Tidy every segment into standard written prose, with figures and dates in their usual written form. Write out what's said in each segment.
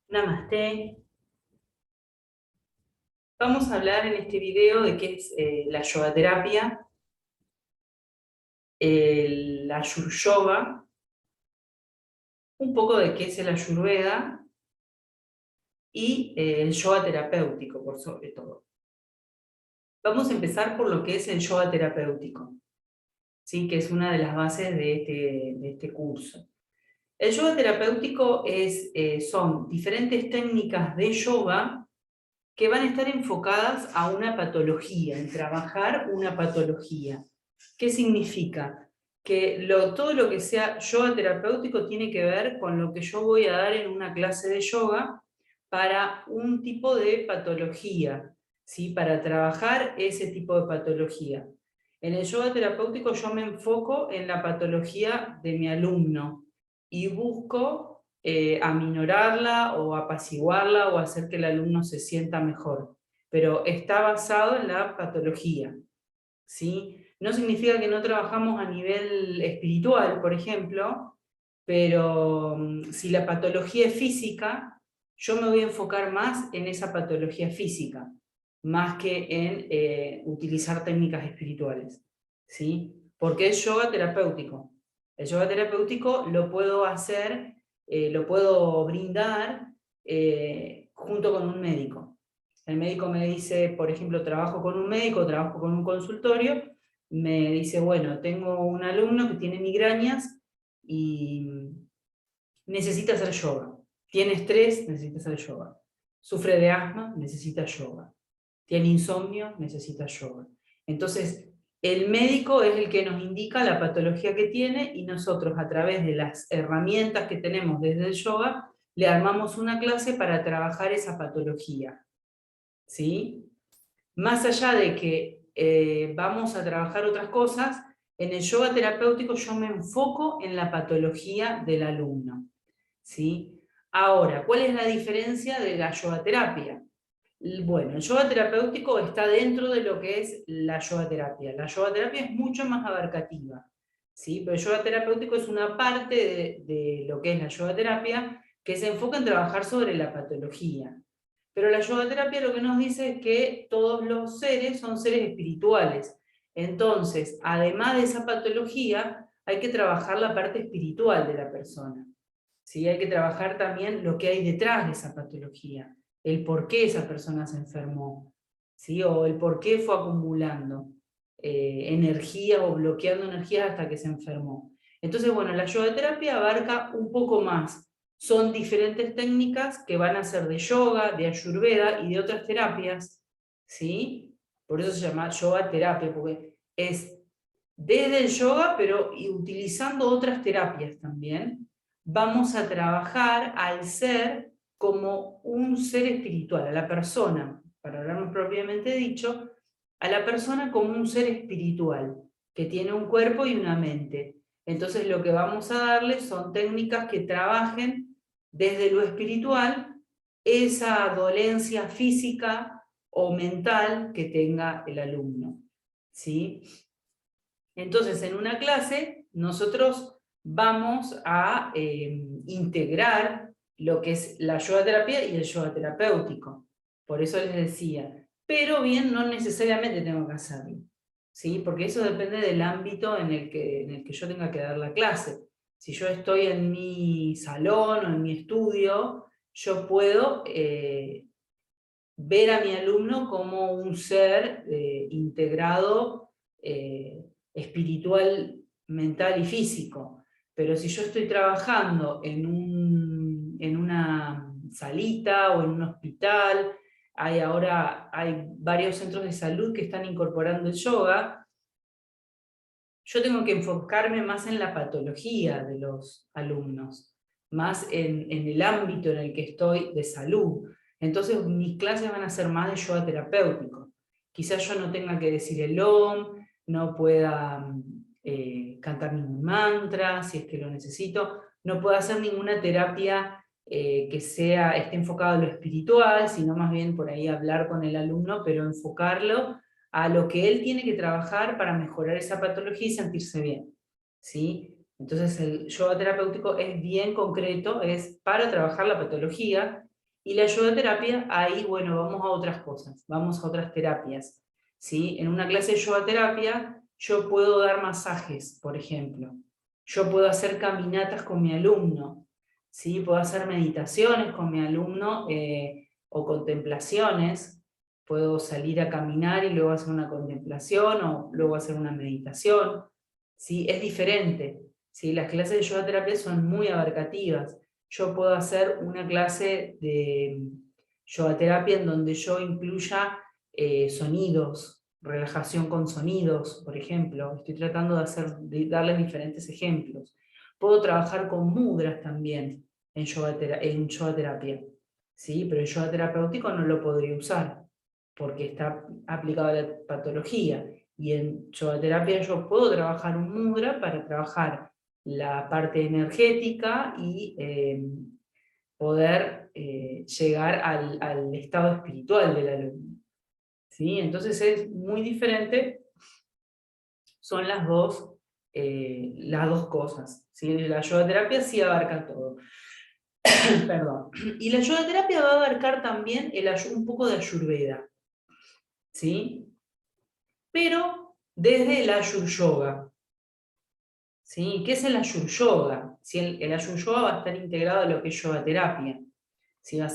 Namaste. Vamos a hablar en este video de qué es la yogaterapia, el Ayur Yoga, un poco de qué es el Ayurveda y el yoga terapéutico, por sobre todo. Vamos a empezar por lo que es el yoga terapéutico, ¿sí? Que es una de las bases de este curso. El yoga terapéutico son diferentes técnicas de yoga que van a estar enfocadas a una patología, en trabajar una patología. ¿Qué significa? Que todo lo que sea yoga terapéutico tiene que ver con lo que yo voy a dar en una clase de yoga para un tipo de patología, ¿sí? Para trabajar ese tipo de patología. En el yoga terapéutico yo me enfoco en la patología de mi alumno y busco aminorarla o apaciguarla o hacer que el alumno se sienta mejor. Pero está basado en la patología, ¿sí? No significa que no trabajamos a nivel espiritual, por ejemplo, pero si la patología es física, yo me voy a enfocar más en esa patología física, más que en utilizar técnicas espirituales, ¿sí? Porque es yoga terapéutico. El yoga terapéutico lo puedo hacer, lo puedo brindar junto con un médico. El médico me dice, por ejemplo, trabajo con un médico, trabajo con un consultorio, me dice, bueno, tengo un alumno que tiene migrañas y necesita hacer yoga. Tiene estrés, necesita hacer yoga. Sufre de asma, necesita yoga. Tiene insomnio, necesita yoga. Entonces, el médico es el que nos indica la patología que tiene y nosotros, a través de las herramientas que tenemos desde el yoga, le armamos una clase para trabajar esa patología, ¿sí? Más allá de que vamos a trabajar otras cosas, en el yoga terapéutico yo me enfoco en la patología del alumno, ¿sí? Ahora, ¿cuál es la diferencia de la yogaterapia? Bueno, el yoga terapéutico está dentro de lo que es la yogaterapia. La yogaterapia es mucho más abarcativa, ¿sí? Pero el yoga terapéutico es una parte de lo que es la yogaterapia que se enfoca en trabajar sobre la patología. Pero la yogaterapia lo que nos dice es que todos los seres son seres espirituales. Entonces, además de esa patología, hay que trabajar la parte espiritual de la persona, ¿sí? Hay que trabajar también lo que hay detrás de esa patología, el por qué esa persona se enfermó, ¿sí? O el por qué fue acumulando energía o bloqueando energía hasta que se enfermó. Entonces, bueno, la yogaterapia abarca un poco más. Son diferentes técnicas que van a ser de yoga, de ayurveda y de otras terapias, ¿sí? Por eso se llama yoga terapia, porque es desde el yoga, pero y utilizando otras terapias también, vamos a trabajar al ser como un ser espiritual, a la persona, para hablar más propiamente dicho, a la persona como un ser espiritual, que tiene un cuerpo y una mente. Entonces lo que vamos a darle son técnicas que trabajen desde lo espiritual esa dolencia física o mental que tenga el alumno, ¿sí? Entonces, en una clase, nosotros vamos a integrar lo que es la yoga terapia y el yoga terapéutico. Por eso les decía, pero bien, no necesariamente tengo que hacerlo, ¿sí? Porque eso depende del ámbito en el que yo tenga que dar la clase. Si yo estoy en mi salón o en mi estudio, yo puedo ver a mi alumno como un ser integrado espiritual, mental y físico. Pero si yo estoy trabajando en una salita o en un hospital, ahora hay varios centros de salud que están incorporando el yoga, yo tengo que enfocarme más en la patología de los alumnos, más en el ámbito en el que estoy de salud. Entonces mis clases van a ser más de yoga terapéutico. Quizás yo no tenga que decir el OM, no pueda cantar ningún mantra, si es que lo necesito, no pueda hacer ninguna terapia que esté enfocada a lo espiritual, sino más bien por ahí hablar con el alumno, pero enfocarlo a lo que él tiene que trabajar para mejorar esa patología y sentirse bien, ¿sí? Entonces el yoga terapéutico es bien concreto, es para trabajar la patología, Y la yogaterapia, ahí, bueno, vamos a otras cosas, vamos a otras terapias, ¿sí? En una clase de yogaterapia yo puedo dar masajes, por ejemplo. Yo puedo hacer caminatas con mi alumno, ¿sí? Puedo hacer meditaciones con mi alumno o contemplaciones. Puedo salir a caminar y luego hacer una contemplación o luego hacer una meditación, ¿sí? Es diferente, ¿sí? Las clases de yogaterapia son muy abarcativas. Yo puedo hacer una clase de yogaterapia en donde yo incluya sonidos, relajación con sonidos, por ejemplo. Estoy tratando de darles diferentes ejemplos. Puedo trabajar con mudras también en yogaterapia, ¿sí? Pero el yoga terapéutico no lo podría usar porque está aplicado a la patología. Y en yogaterapia yo puedo trabajar un mudra para trabajar la parte energética y poder llegar al estado espiritual del alumno, ¿sí? Entonces es muy diferente, son las dos cosas, ¿sí? La yogaterapia sí abarca todo. Perdón. Y la yogaterapia va a abarcar también un poco de Ayurveda, ¿sí? Pero desde el Ayur Yoga, ¿sí? ¿Qué es el Ayur Yoga? Si el Ayur Yoga va a estar integrado a lo que es yogaterapia. Sí, va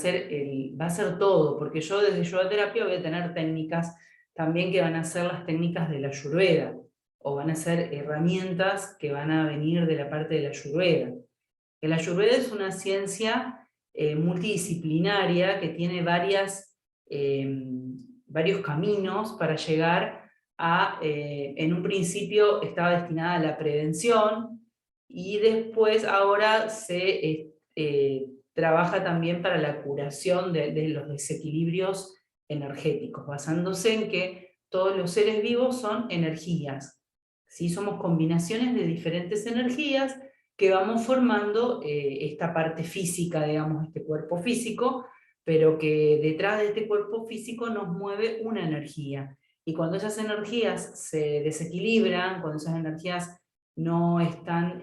a ser todo, porque yo desde yogaterapia voy a tener técnicas también que van a ser las técnicas de la Ayurveda, o van a ser herramientas que van a venir de la parte de la Ayurveda. La Ayurveda es una ciencia multidisciplinaria que tiene varios caminos para llegar en un principio estaba destinada a la prevención, y después ahora se trabaja también para la curación de los desequilibrios energéticos, basándose en que todos los seres vivos son energías, ¿sí? Somos combinaciones de diferentes energías que vamos formando esta parte física, digamos, este cuerpo físico, pero que detrás de este cuerpo físico nos mueve una energía. Y cuando esas energías se desequilibran, cuando esas energías no están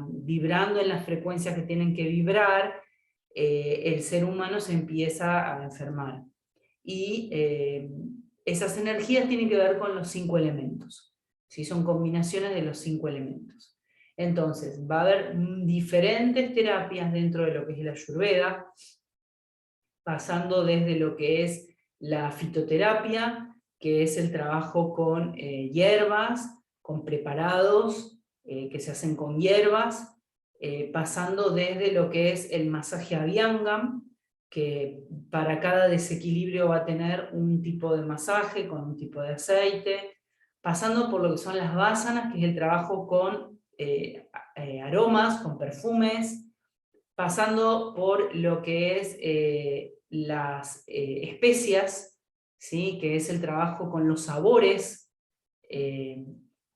vibrando en las frecuencias que tienen que vibrar, el ser humano se empieza a enfermar. Y esas energías tienen que ver con los 5 elementos, ¿sí? Son combinaciones de los 5 elementos. Entonces, va a haber diferentes terapias dentro de lo que es la Ayurveda, pasando desde lo que es la fitoterapia, que es el trabajo con hierbas, con preparados que se hacen con hierbas, pasando desde lo que es el masaje Abhyangam, que para cada desequilibrio va a tener un tipo de masaje con un tipo de aceite, pasando por lo que son las vasanas, que es el trabajo con aromas, con perfumes, pasando por lo que es las especias, ¿sí? Que es el trabajo con los sabores.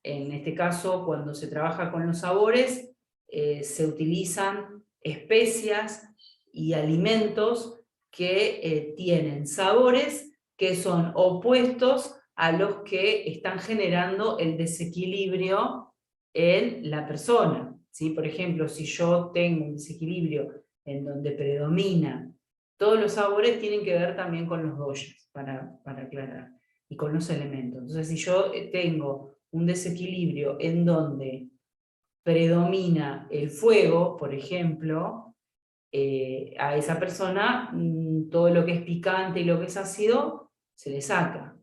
En este caso, cuando se trabaja con los sabores, se utilizan especias y alimentos que tienen sabores que son opuestos a los que están generando el desequilibrio en la persona, ¿sí? Por ejemplo, si yo tengo un desequilibrio en donde predomina, todos los sabores tienen que ver también con los doshas, para aclarar, y con los elementos. Entonces, si yo tengo un desequilibrio en donde predomina el fuego, por ejemplo, a esa persona todo lo que es picante y lo que es ácido se le saca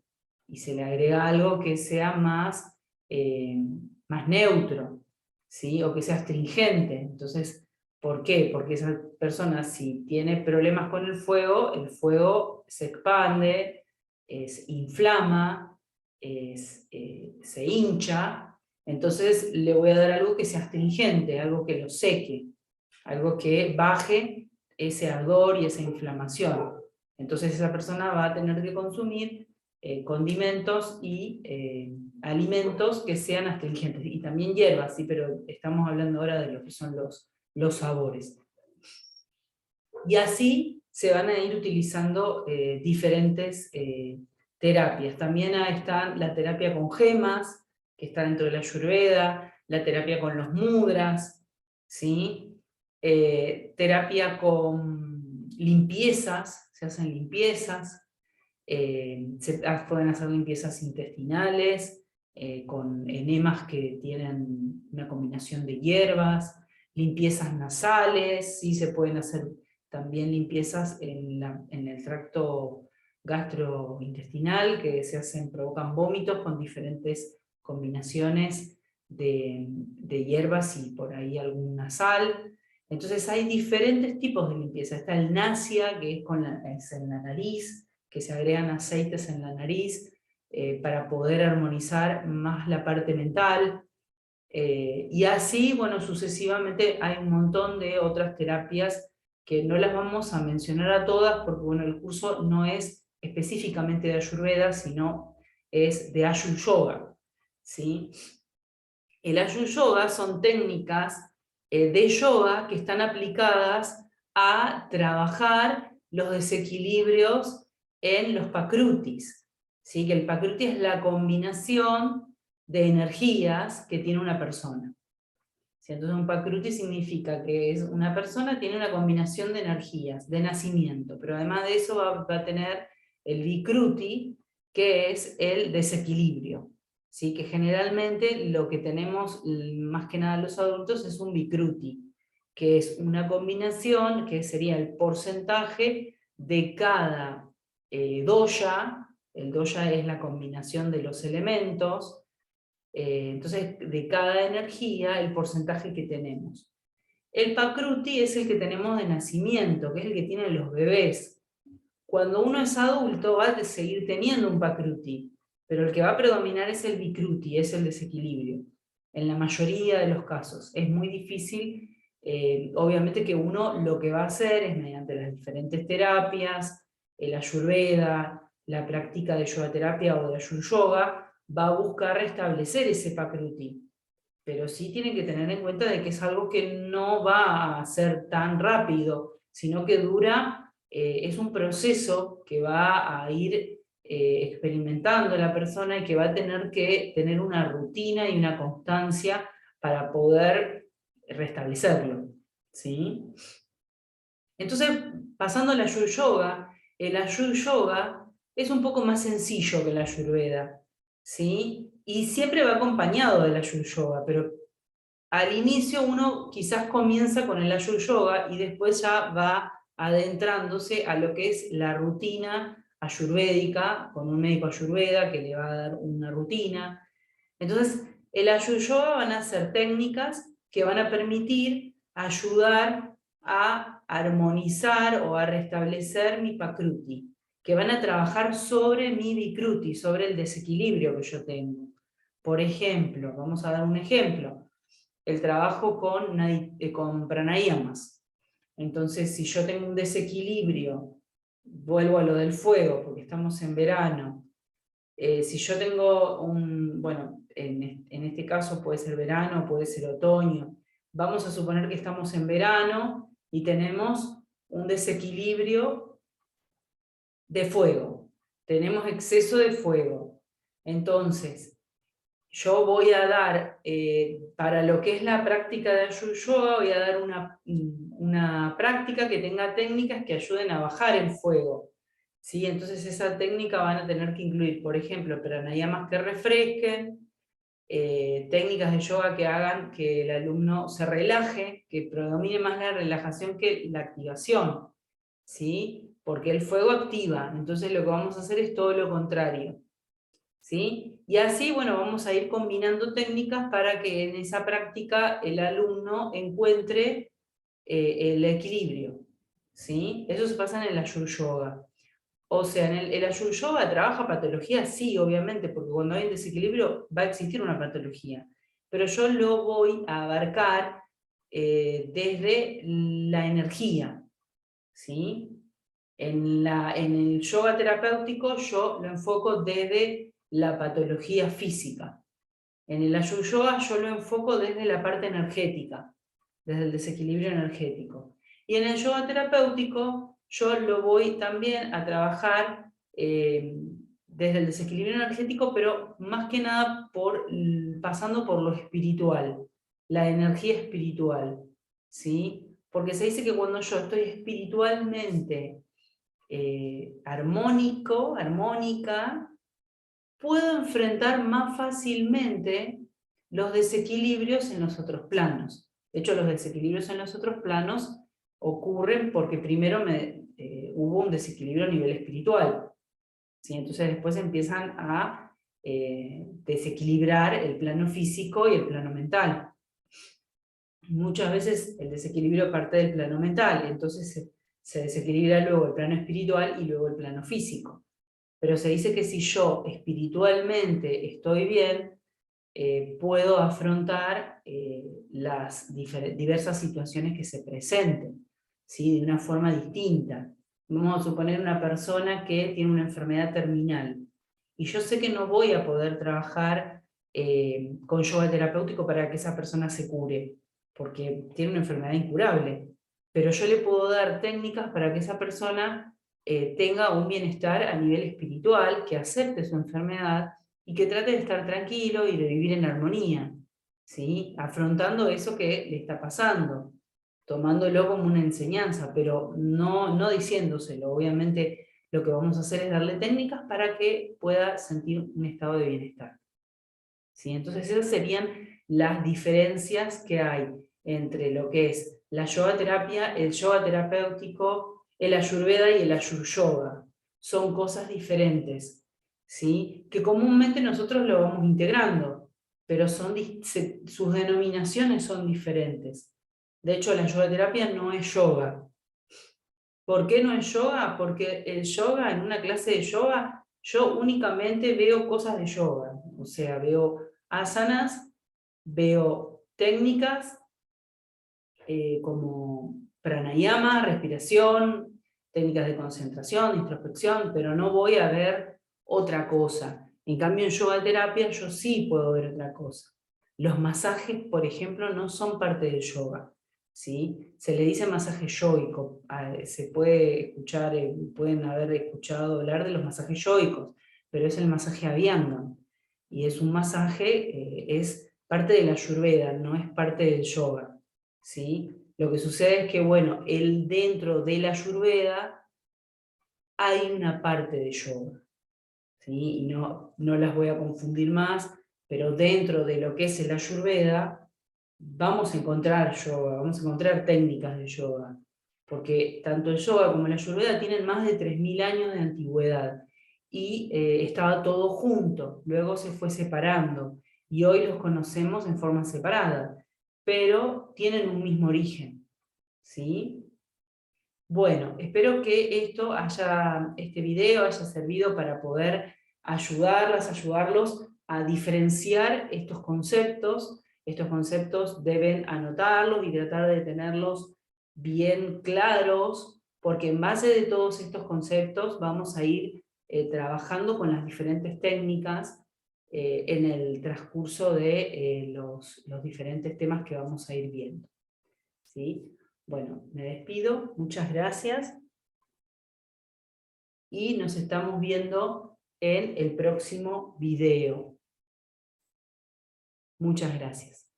y se le agrega algo que sea más neutro, ¿sí? O que sea astringente. Entonces, ¿por qué? Porque esa persona, si tiene problemas con el fuego se expande, inflama, se hincha. Entonces le voy a dar algo que sea astringente, algo que lo seque, algo que baje ese ardor y esa inflamación. Entonces esa persona va a tener que consumir condimentos y alimentos que sean astringentes, y también hierbas, ¿sí? Pero estamos hablando ahora de lo que son los sabores. Y así se van a ir utilizando diferentes terapias. También está la terapia con gemas, que está dentro de la Ayurveda, la terapia con los mudras, ¿sí? Terapia con limpiezas, se hacen limpiezas, se pueden hacer limpiezas intestinales, con enemas que tienen una combinación de hierbas, limpiezas nasales, ¿sí? Se pueden hacer también limpiezas en el tracto gastrointestinal, que se hacen, provocan vómitos con diferentes combinaciones de hierbas y por ahí alguna sal. Entonces hay diferentes tipos de limpieza. Está el nasia, que es en la nariz, que se agregan aceites en la nariz para poder armonizar más la parte mental. Y así, bueno, sucesivamente hay un montón de otras terapias que no las vamos a mencionar a todas, porque bueno, el curso no es específicamente de Ayurveda, sino es de Ayu Yoga, ¿sí? El Ayu Yoga son técnicas de yoga que están aplicadas a trabajar los desequilibrios en los pakrutis, ¿sí? Que el pakruti es la combinación de energías que tiene una persona. ¿Sí? Entonces un pakruti significa que una persona tiene una combinación de energías, de nacimiento, pero además de eso va a tener el vikruti, que es el desequilibrio. ¿Sí? Que generalmente lo que tenemos más que nada los adultos es un vikruti, que es una combinación que sería el porcentaje de cada dosha. El dosha es la combinación de los elementos, entonces de cada energía el porcentaje que tenemos. El pakruti es el que tenemos de nacimiento, que es el que tienen los bebés. Cuando uno es adulto va a seguir teniendo un pakruti, pero el que va a predominar es el vikruti, es el desequilibrio, en la mayoría de los casos. Es muy difícil, obviamente que uno lo que va a hacer es mediante las diferentes terapias, el ayurveda, la práctica de yoga terapia o de ayur yoga, va a buscar restablecer ese pakruti. Pero sí tienen que tener en cuenta de que es algo que no va a ser tan rápido, sino que dura, es un proceso que va a ir experimentando la persona y que va a tener que tener una rutina y una constancia para poder restablecerlo, ¿sí? Entonces, pasando al Ayur Yoga, el Ayur Yoga es un poco más sencillo que la Ayurveda, ¿sí? Y siempre va acompañado del Ayur Yoga, pero al inicio uno quizás comienza con el Ayur Yoga y después ya va adentrándose a lo que es la rutina ayurvédica, con un médico ayurveda que le va a dar una rutina. Entonces, el Ayur Yoga van a ser técnicas que van a permitir ayudar a armonizar o a restablecer mi pakruti, que van a trabajar sobre mi vikruti, sobre el desequilibrio que yo tengo. Por ejemplo, vamos a dar un ejemplo, el trabajo con pranayamas. Entonces, si yo tengo un desequilibrio, vuelvo a lo del fuego, porque estamos en verano, si yo tengo bueno, en este caso puede ser verano, puede ser otoño, vamos a suponer que estamos en verano y tenemos un desequilibrio de fuego, tenemos exceso de fuego. Entonces, yo voy a dar, para lo que es la práctica de Ayur Yoga, voy a dar una práctica que tenga técnicas que ayuden a bajar el fuego. ¿Sí? Entonces esa técnica van a tener que incluir, por ejemplo, pranayamas que refresquen, técnicas de yoga que hagan que el alumno se relaje, que predomine más la relajación que la activación, ¿sí? Porque el fuego activa, entonces lo que vamos a hacer es todo lo contrario, ¿sí? Y así, bueno, vamos a ir combinando técnicas para que en esa práctica el alumno encuentre el equilibrio, ¿sí? Eso se pasa en el Ayur Yoga. O sea, en el Ayur Yoga trabaja patología, sí, obviamente, porque cuando hay un desequilibrio va a existir una patología. Pero yo lo voy a abarcar desde la energía, ¿sí? En el yoga terapéutico yo lo enfoco desde la patología física. En el Ayur Yoga yo lo enfoco desde la parte energética, desde el desequilibrio energético. Y en el yoga terapéutico yo lo voy también a trabajar desde el desequilibrio energético, pero más que nada pasando por lo espiritual, la energía espiritual, ¿sí? Porque se dice que cuando yo estoy espiritualmente armónica, puedo enfrentar más fácilmente los desequilibrios en los otros planos. De hecho, los desequilibrios en los otros planos ocurren porque primero hubo un desequilibrio a nivel espiritual, ¿sí? Entonces después empiezan a desequilibrar el plano físico y el plano mental. Muchas veces el desequilibrio parte del plano mental, entonces se desequilibra luego el plano espiritual y luego el plano físico. Pero se dice que si yo espiritualmente estoy bien, puedo afrontar las diversas situaciones que se presenten, ¿sí? De una forma distinta. Vamos a suponer una persona que tiene una enfermedad terminal, y yo sé que no voy a poder trabajar con yoga terapéutico para que esa persona se cure, porque tiene una enfermedad incurable, pero yo le puedo dar técnicas para que esa persona tenga un bienestar a nivel espiritual, que acepte su enfermedad y que trate de estar tranquilo y de vivir en armonía, ¿sí? Afrontando eso que le está pasando, tomándolo como una enseñanza, pero no diciéndoselo. Obviamente lo que vamos a hacer es darle técnicas para que pueda sentir un estado de bienestar, ¿sí? Entonces esas serían las diferencias que hay entre lo que es la yoga terapia, el yoga terapéutico, el ayurveda y el ayur yoga. Son cosas diferentes, ¿sí? Que comúnmente nosotros lo vamos integrando, pero sus denominaciones son diferentes. De hecho, la yoga terapia no es yoga. ¿Por qué no es yoga? Porque el yoga, en una clase de yoga, yo únicamente veo cosas de yoga. O sea, veo asanas, veo técnicas como pranayama, respiración, técnicas de concentración, de introspección, pero no voy a ver otra cosa. En cambio, en yoga terapia yo sí puedo ver otra cosa. Los masajes, por ejemplo, no son parte del yoga, ¿sí? Se le dice masaje yógico. Se puede escuchar, pueden haber escuchado hablar de los masajes yógicos, pero es el masaje Abhyangam. Y es un masaje, es parte de la Ayurveda, no es parte del yoga, ¿sí? Lo que sucede es que, bueno, dentro de la Ayurveda hay una parte de yoga, ¿sí? Y no las voy a confundir más, pero dentro de lo que es el Ayurveda vamos a encontrar yoga, vamos a encontrar técnicas de yoga, porque tanto el yoga como la Ayurveda tienen más de 3000 años de antigüedad, y estaba todo junto, luego se fue separando, y hoy los conocemos en forma separada, pero tienen un mismo origen, ¿sí? Bueno, espero que este video haya servido para poder ayudarlos a diferenciar estos conceptos. Estos conceptos deben anotarlos y tratar de tenerlos bien claros, porque en base de todos estos conceptos vamos a ir trabajando con las diferentes técnicas en el transcurso de los diferentes temas que vamos a ir viendo, ¿sí? Bueno, me despido, muchas gracias y nos estamos viendo en el próximo video. Muchas gracias.